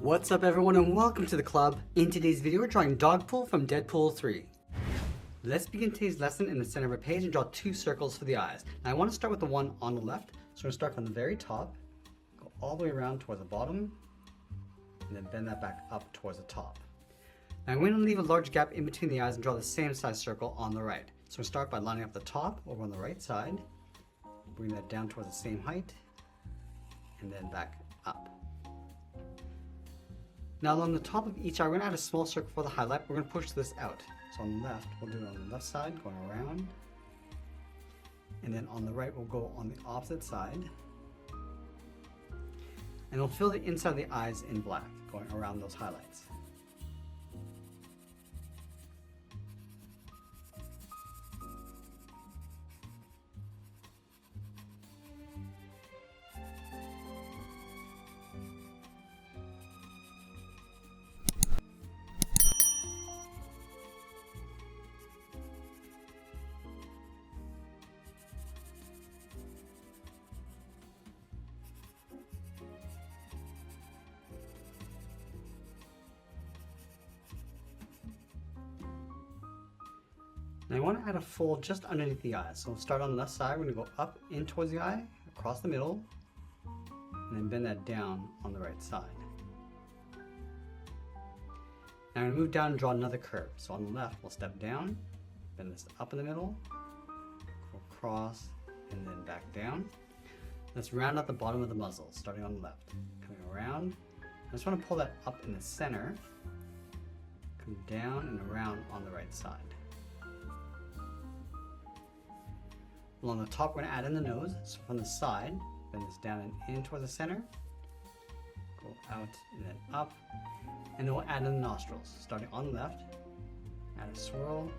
What's up everyone and welcome to the club. In today's video we're drawing Dogpool from Deadpool 3. Let's begin today's lesson in the center of a page and draw two circles for the eyes. Now I want to start with the one on the left, so we're going to start from the very top, go all the way around towards the bottom, and then bend that back up towards the top. Now I'm going to leave a large gap in between the eyes and draw the same size circle on the right. So we'll start by lining up the top over on the right side, bring that down towards the same height, and then back up. Now along the top of each eye, we're going to add a small circle for the highlight. We're going to push this out. So on the left, we'll do it on the left side, going around. And then on the right, we'll go on the opposite side. And we'll fill the inside of the eyes in black, going around those highlights. Now I want to add a fold just underneath the eye. So we'll start on the left side. We're going to go up in towards the eye, across the middle, and then bend that down on the right side. Now I'm going to move down and draw another curve. So on the left, we'll step down, bend this up in the middle, go across, and then back down. Let's round out the bottom of the muzzle, starting on the left. Coming around. I just want to pull that up in the center, come down and around on the right side. Along the top, we're going to add in the nose. So from the side, bend this down and in towards the center. Go out and then up. And then we'll add in the nostrils. Starting on the left, add a swirl.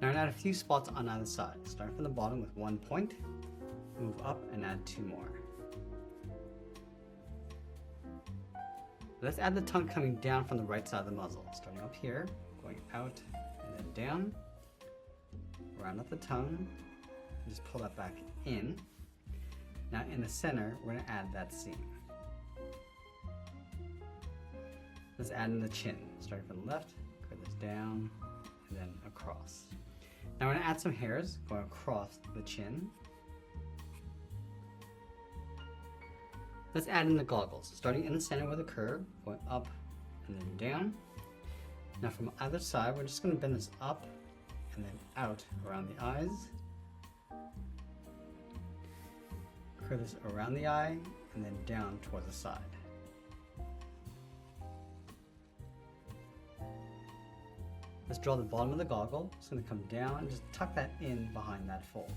Now we're going to add a few spots on either side. Starting from the bottom with 1 point, move up and add 2 more. Let's add the tongue coming down from the right side of the muzzle. Starting up here, going out, and then down, round up the tongue, and just pull that back in. Now in the center, we're going to add that seam. Let's add in the chin, starting from the left, curve this down, and then across. Now we're going to add some hairs going across the chin. Let's add in the goggles, starting in the center with a curve, going up and then down. Now from either side, we're just going to bend this up and then out around the eyes. Curve this around the eye and then down towards the side. Let's draw the bottom of the goggle. It's going to come down and just tuck that in behind that fold.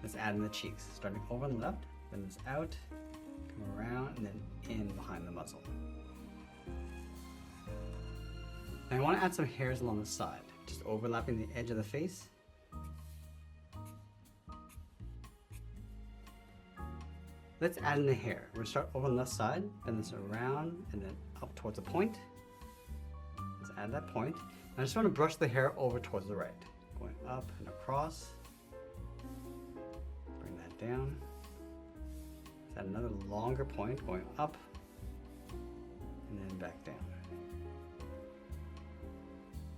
Let's add in the cheeks, starting over on the left, bend this out, come around, and then in behind the muzzle. Now I want to add some hairs along the side, just overlapping the edge of the face. Let's add in the hair. We're going to start over on the left side, bend this around, and then up towards a point. Let's add that point. I just want to brush the hair over towards the right, going up and across. Bring that down. Let's add another longer point going up and then back down.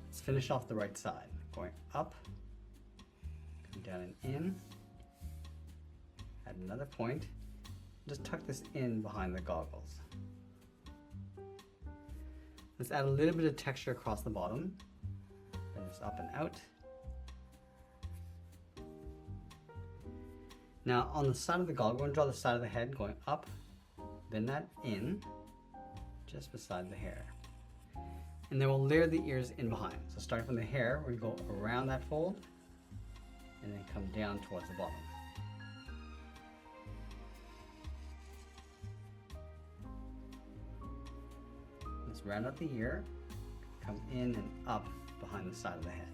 Let's finish off the right side, going up, come down and in, add another point, just tuck this in behind the goggles. Let's add a little bit of texture across the bottom, bend this up and out. Now on the side of the goggle, we're going to draw the side of the head going up, bend that in, just beside the hair. And then we'll layer the ears in behind. So starting from the hair, we're going to go around that fold, and then come down towards the bottom. Let's round out the ear, come in and up behind the side of the head.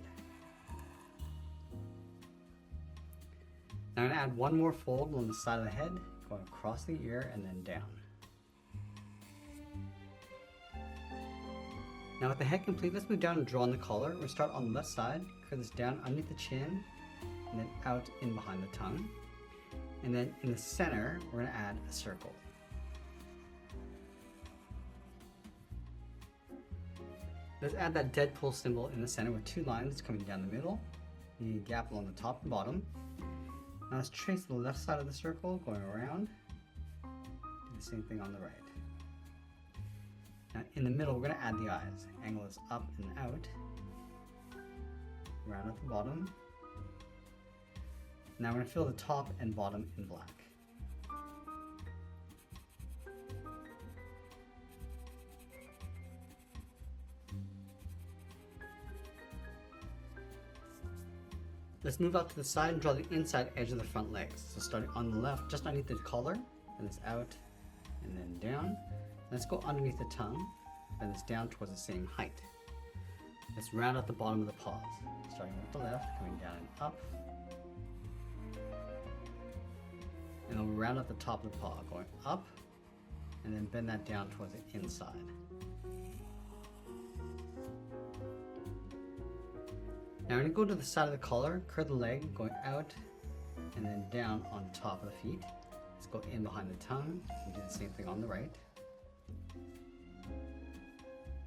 Now I'm going to add one more fold on the side of the head, going across the ear and then down. Now with the head complete, let's move down and draw on the collar. We'll start on the left side, curve this down underneath the chin, and then out in behind the tongue. And then in the center, we're going to add a circle. Let's add that Deadpool symbol in the center with two lines coming down the middle. You need a gap along the top and bottom. Now let's trace the left side of the circle going around. Do the same thing on the right. Now in the middle, we're going to add the eyes. Angle is up and out. Round at the bottom. Now we're going to fill the top and bottom in black. Let's move out to the side and draw the inside edge of the front legs. So starting on the left, just underneath the collar, and it's out and then down. Let's go underneath the tongue, and it's down towards the same height. Let's round out the bottom of the paws, starting with the left, coming down and up. And then we'll round out the top of the paw, going up, and then bend that down towards the inside. Now we're going to go to the side of the collar, curve the leg, going out and then down on top of the feet. Let's go in behind the tongue and do the same thing on the right.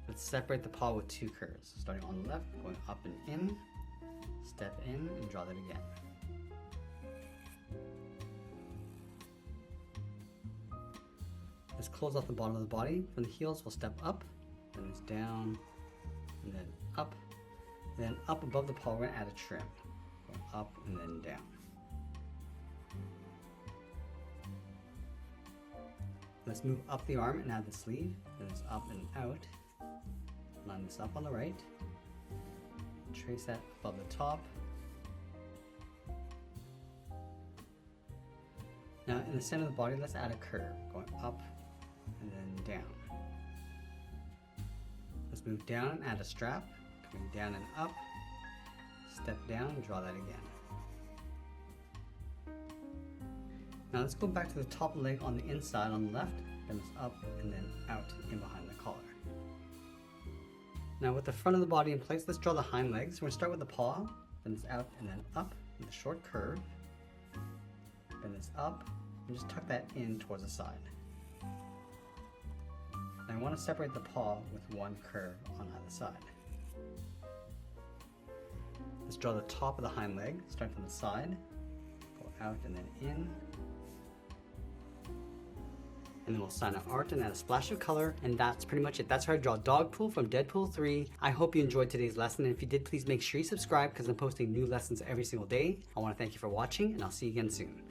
Let's separate the paw with two curves, starting on the left, going up and in, step in and draw that again. Let's close off the bottom of the body. From the heels, we'll step up, then it's down, and then up. Then up above the paw, we're going to add a trim. Going up and then down. Let's move up the arm and add the sleeve. Then it's up and out. Line this up on the right. Trace that above the top. Now in the center of the body, let's add a curve. Going up and then down. Let's move down and add a strap. Coming down and up, step down and draw that again. Now let's go back to the top leg on the inside on the left, then it's up and then out in behind the collar. Now with the front of the body in place, let's draw the hind legs. We're going to start with the paw, then it's out and then up with a short curve, then it's up, and just tuck that in towards the side. Now I want to separate the paw with one curve on either side. Let's draw the top of the hind leg, starting from the side, go out and then in. And then we'll sign our art and add a splash of color, and that's pretty much it. That's how I draw Dogpool from Deadpool 3. I hope you enjoyed today's lesson, and if you did, please make sure you subscribe because I'm posting new lessons every single day. I want to thank you for watching, and I'll see you again soon.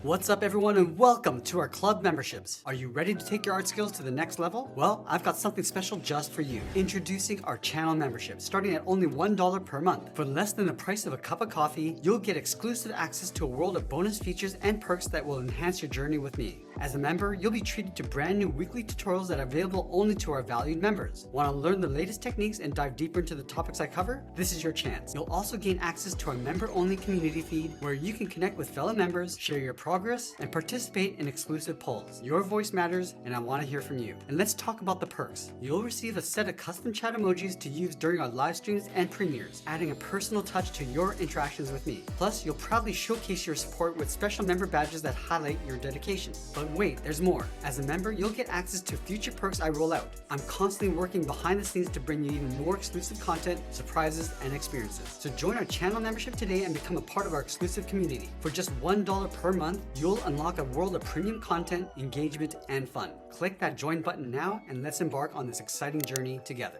What's up everyone, and welcome to our club memberships. Are you ready to take your art skills to the next level? Well, I've got something special just for you. Introducing our channel membership, starting at only $1 per month. For less than the price of a cup of coffee, you'll get exclusive access to a world of bonus features and perks that will enhance your journey with me. As a member, you'll be treated to brand new weekly tutorials that are available only to our valued members. Want to learn the latest techniques and dive deeper into the topics I cover? This is your chance. You'll also gain access to our member-only community feed where you can connect with fellow members, share your progress, and participate in exclusive polls. Your voice matters, and I want to hear from you. And let's talk about the perks. You'll receive a set of custom chat emojis to use during our live streams and premieres, adding a personal touch to your interactions with me. Plus, you'll proudly showcase your support with special member badges that highlight your dedication. But wait, there's more. As a member, you'll get access to future perks I roll out. I'm constantly working behind the scenes to bring you even more exclusive content, surprises, and experiences. So join our channel membership today and become a part of our exclusive community. For just $1 per month, you'll unlock a world of premium content, engagement, and fun. Click that join button now and let's embark on this exciting journey together.